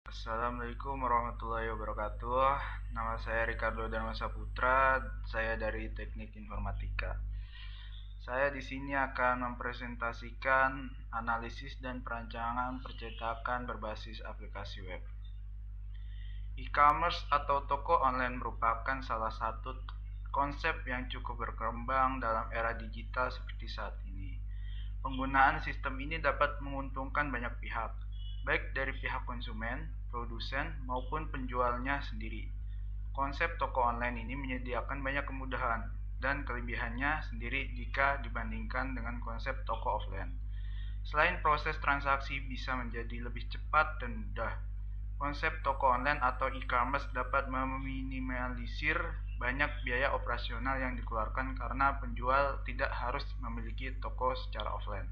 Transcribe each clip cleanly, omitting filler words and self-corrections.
Assalamualaikum warahmatullahi wabarakatuh. Nama saya Ricardo Dharma Saputra. Saya dari Teknik Informatika. Saya di sini akan mempresentasikan analisis dan perancangan percetakan berbasis aplikasi web. E-commerce atau toko online merupakan salah satu konsep yang cukup berkembang dalam era digital seperti saat ini. Penggunaan sistem ini dapat menguntungkan banyak pihak, baik dari pihak konsumen, produsen, maupun penjualnya sendiri. Konsep toko online ini menyediakan banyak kemudahan dan kelebihannya sendiri jika dibandingkan dengan konsep toko offline. Selain proses transaksi bisa menjadi lebih cepat dan mudah, konsep toko online atau e-commerce dapat meminimalisir banyak biaya operasional yang dikeluarkan karena penjual tidak harus memiliki toko secara offline.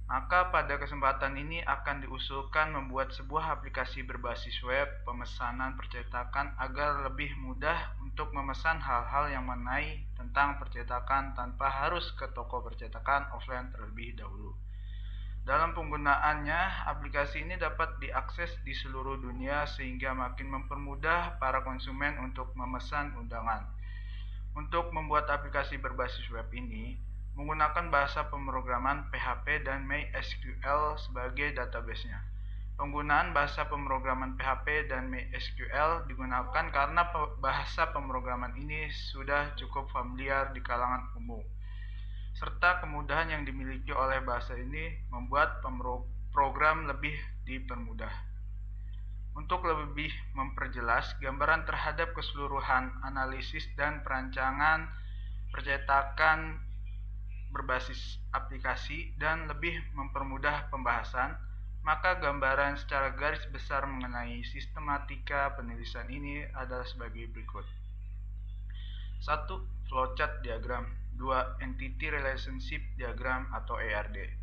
Maka pada kesempatan ini akan diusulkan membuat sebuah aplikasi berbasis web pemesanan percetakan agar lebih mudah untuk memesan hal-hal yang mengenai tentang percetakan tanpa harus ke toko percetakan offline terlebih dahulu. Dalam penggunaannya, aplikasi ini dapat diakses di seluruh dunia sehingga makin mempermudah para konsumen untuk memesan undangan. Untuk membuat aplikasi berbasis web ini, menggunakan bahasa pemrograman PHP dan MySQL sebagai database-nya. Penggunaan bahasa pemrograman PHP dan MySQL digunakan karena bahasa pemrograman ini sudah cukup familiar di kalangan umum, serta kemudahan yang dimiliki oleh bahasa ini membuat program lebih dipermudah. Untuk lebih memperjelas gambaran terhadap keseluruhan analisis dan perancangan percetakan berbasis aplikasi dan lebih mempermudah pembahasan, maka gambaran secara garis besar mengenai sistematika penulisan ini adalah sebagai berikut. 1. Flowchart diagram. 2. Entity Relationship Diagram atau ERD.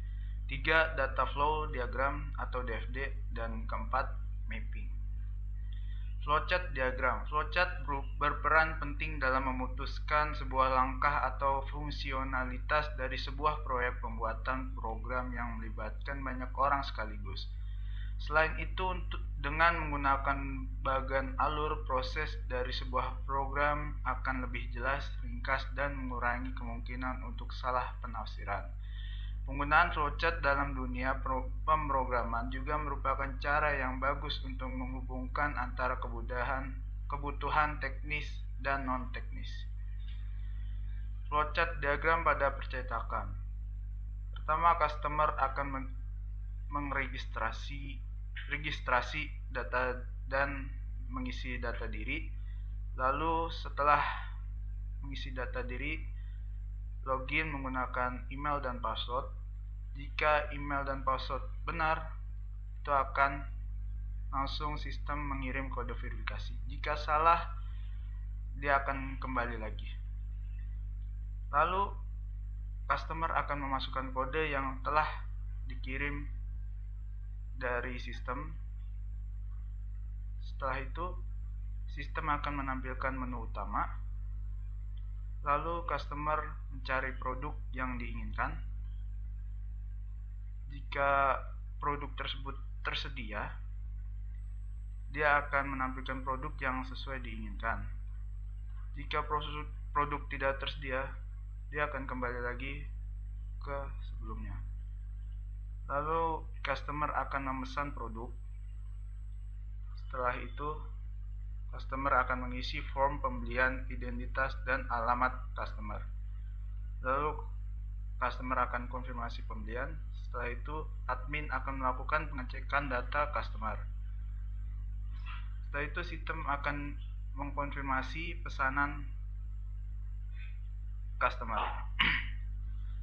3. Data Flow Diagram atau DFD. Dan keempat, Mapping. Flowchart diagram. Flowchart berperan penting dalam memutuskan sebuah langkah atau fungsionalitas dari sebuah proyek pembuatan program yang melibatkan banyak orang sekaligus. Selain itu, dengan menggunakan bagan alur, proses dari sebuah program akan lebih jelas, ringkas, dan mengurangi kemungkinan untuk salah penafsiran. Penggunaan flowchart dalam dunia pemrograman juga merupakan cara yang bagus untuk menghubungkan antara kebutuhan teknis dan non-teknis. Flowchart diagram pada percetakan. Pertama, customer akan registrasi data dan mengisi data diri. Lalu setelah mengisi data diri, login menggunakan email dan password. Jika email dan password benar, itu akan langsung sistem mengirim kode verifikasi. Jika salah, dia akan kembali lagi. Lalu customer akan memasukkan kode yang telah dikirim dari sistem. Setelah itu, sistem akan menampilkan menu utama. Lalu customer mencari produk yang diinginkan. Jika produk tersebut tersedia, dia akan menampilkan produk yang sesuai diinginkan. Jika produk tidak tersedia, dia akan kembali lagi ke sebelumnya. Lalu customer akan memesan produk. Setelah itu, customer akan mengisi form pembelian, identitas, dan alamat customer. Lalu customer akan konfirmasi pembelian. Setelah itu, admin akan melakukan pengecekan data customer. Setelah itu, sistem akan mengkonfirmasi pesanan customer.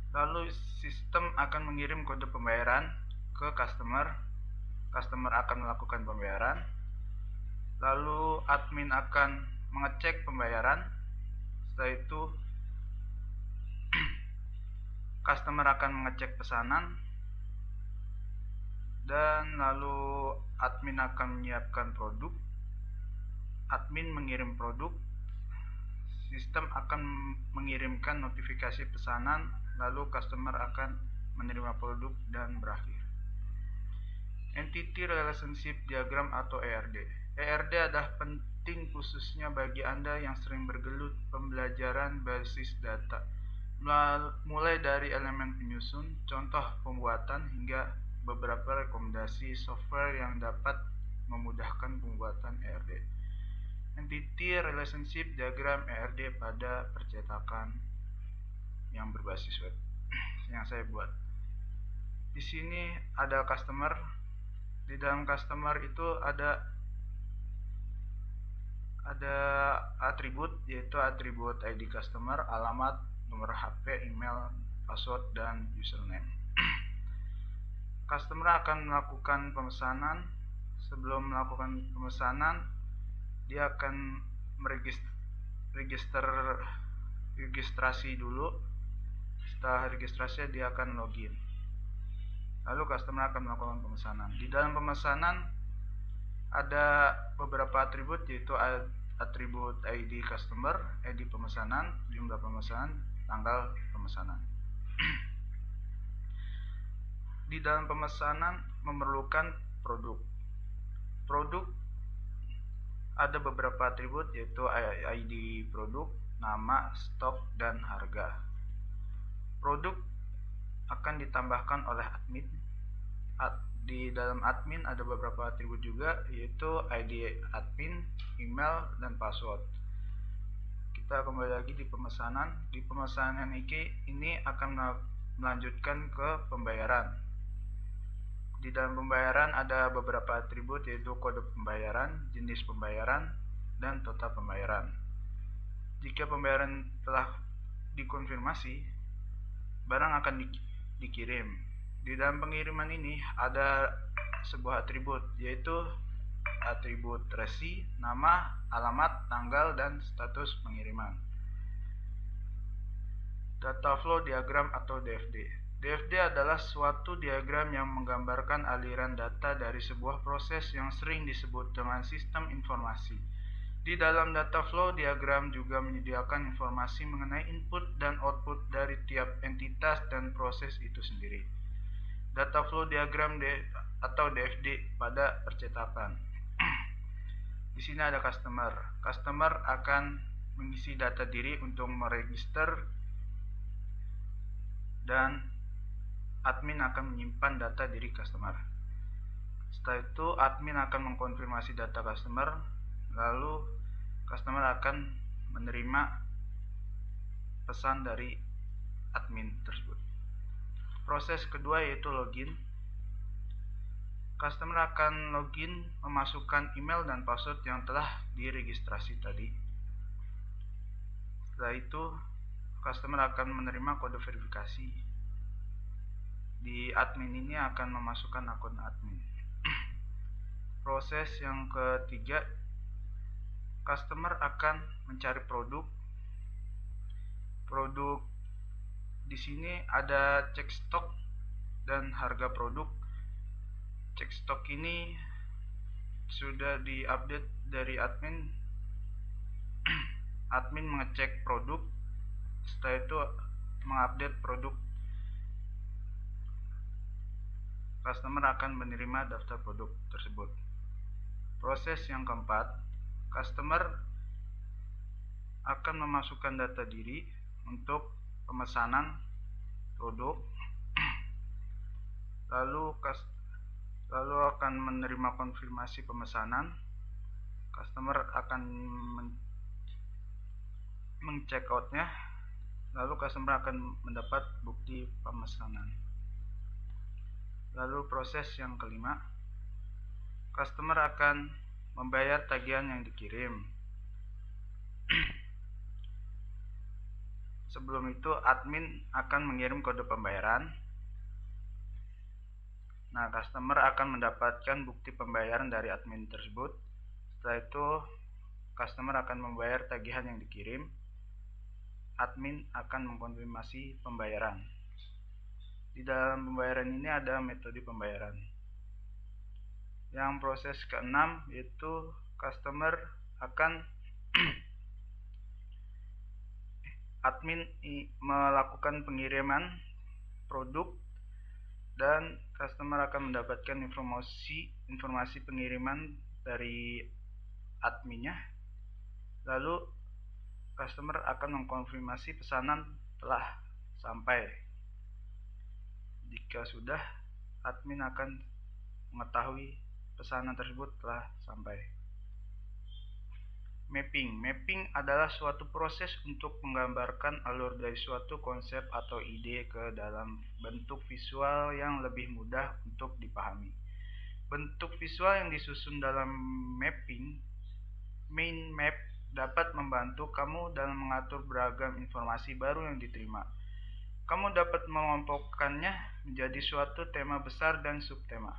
Lalu sistem akan mengirim kode pembayaran ke customer. Customer akan melakukan pembayaran. Lalu admin akan mengecek pembayaran. Setelah itu customer akan mengecek pesanan. Dan lalu admin akan menyiapkan produk. Admin mengirim produk. Sistem akan mengirimkan notifikasi pesanan. Lalu customer akan menerima produk dan berakhir. Entity Relationship Diagram atau ERD. ERD adalah penting khususnya bagi Anda yang sering bergelut pembelajaran basis data, mulai dari elemen penyusun, contoh pembuatan, hingga beberapa rekomendasi software yang dapat memudahkan pembuatan ERD. Entity Relationship Diagram ERD pada percetakan yang berbasis web yang saya buat. Di sini ada customer. Di dalam customer itu ada atribut, yaitu atribut ID customer, alamat, nomor HP, email, password, dan username. Customer akan melakukan pemesanan. Sebelum melakukan pemesanan, dia akan registrasi dulu. Setelah registrasi, dia akan login. Lalu customer akan melakukan pemesanan. Di dalam pemesanan ada beberapa atribut, yaitu atribut ID customer, ID pemesanan, jumlah pemesanan, tanggal pemesanan. Di dalam pemesanan memerlukan produk. Produk ada beberapa atribut, yaitu ID produk, nama, stok, dan harga. Produk akan ditambahkan oleh admin. Di dalam admin ada beberapa atribut juga, yaitu ID admin, email, dan password. Kita kembali lagi di pemesanan. Di pemesanan ini akan melanjutkan ke pembayaran. Di dalam pembayaran ada beberapa atribut, yaitu kode pembayaran, jenis pembayaran, dan total pembayaran. Jika pembayaran telah dikonfirmasi, barang akan dikirim. Di dalam pengiriman ini ada sebuah atribut, yaitu atribut resi, nama, alamat, tanggal, dan status pengiriman. Data Flow Diagram atau DFD. DFD adalah suatu diagram yang menggambarkan aliran data dari sebuah proses yang sering disebut dengan sistem informasi. Di dalam data flow diagram juga menyediakan informasi mengenai input dan output dari tiap entitas dan proses itu sendiri. Data flow diagram atau DFD pada percetakan. Di sini ada customer. Customer akan mengisi data diri untuk meregister, dan admin akan menyimpan data diri customer. Setelah itu admin akan mengkonfirmasi data customer, lalu customer akan menerima pesan dari admin tersebut. Proses kedua yaitu login. Customer akan login memasukkan email dan password yang telah diregistrasi tadi. Setelah itu customer akan menerima kode verifikasi. Di admin ini akan memasukkan akun admin. Proses yang ketiga, customer akan mencari produk. Produk di sini ada cek stok dan harga produk. Cek stok ini sudah diupdate dari admin. Admin mengecek produk, setelah itu mengupdate produk. Customer akan menerima daftar produk tersebut. Proses yang keempat, customer akan memasukkan data diri untuk pemesanan produk, lalu akan menerima konfirmasi pemesanan. Customer akan mengcheck outnya, lalu customer akan mendapat bukti pemesanan. Lalu proses yang kelima, customer akan membayar tagihan yang dikirim. Sebelum itu admin akan mengirim kode pembayaran. Nah, customer akan mendapatkan bukti pembayaran dari admin tersebut. Setelah itu customer akan membayar tagihan yang dikirim. Admin akan mengkonfirmasi pembayaran. Di dalam pembayaran ini ada metode pembayaran. Yang proses keenam yaitu customer akan admin melakukan pengiriman produk dan customer akan mendapatkan informasi pengiriman dari adminnya. Lalu customer akan mengkonfirmasi pesanan telah sampai. Jika sudah, admin akan mengetahui pesanan tersebut telah sampai. Mapping adalah suatu proses untuk menggambarkan alur dari suatu konsep atau ide ke dalam bentuk visual yang lebih mudah untuk dipahami. Bentuk visual yang disusun dalam mapping, mind map, dapat membantu kamu dalam mengatur beragam informasi baru yang diterima. Kamu dapat mengelompokkannya menjadi suatu tema besar dan subtema.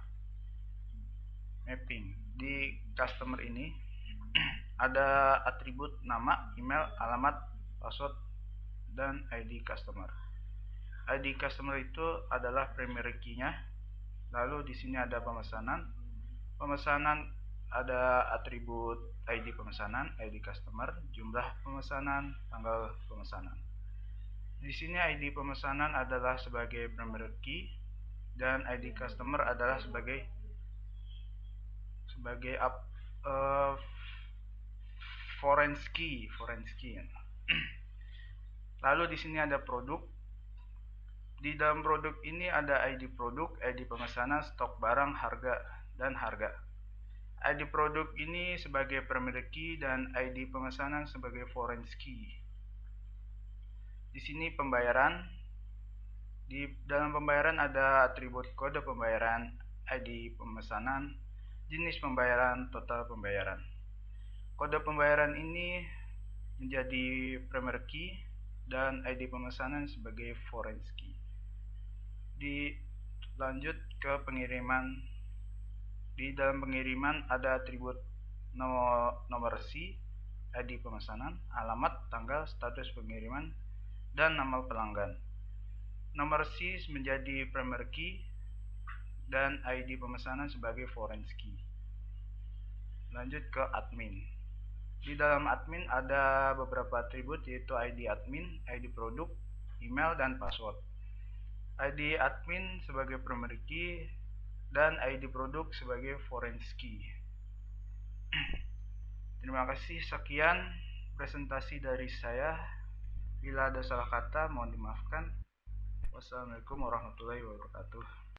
Mapping di customer ini ada atribut nama, email, alamat, password, dan ID customer. ID customer itu adalah primary key-nya. Lalu di sini ada pemesanan. Pemesanan ada atribut ID pemesanan, ID customer, jumlah pemesanan, tanggal pemesanan. Di sini ID pemesanan adalah sebagai primary key dan ID customer adalah sebagai foreign key. Lalu di sini ada produk. Di dalam produk ini ada ID produk, ID pemesanan, stok barang, harga, dan harga. ID produk ini sebagai primary key dan ID pemesanan sebagai foreign key. Di sini pembayaran. Di dalam pembayaran ada atribut kode pembayaran, ID pemesanan, jenis pembayaran, total pembayaran. Kode pembayaran ini menjadi primary key dan ID pemesanan sebagai foreign key. Dilanjut ke pengiriman. Di dalam pengiriman ada atribut nomor resi, ID pemesanan, alamat, tanggal, status pengiriman, dan nama pelanggan. Nomor resi menjadi primary key dan ID pemesanan sebagai foreign key. Lanjut ke admin. Di dalam admin ada beberapa atribut yaitu ID admin, ID produk, email, dan password. ID admin sebagai primary key dan ID produk sebagai foreign key. Terima kasih, sekian presentasi dari saya. Bila ada salah kata mohon dimaafkan. Wassalamualaikum warahmatullahi wabarakatuh.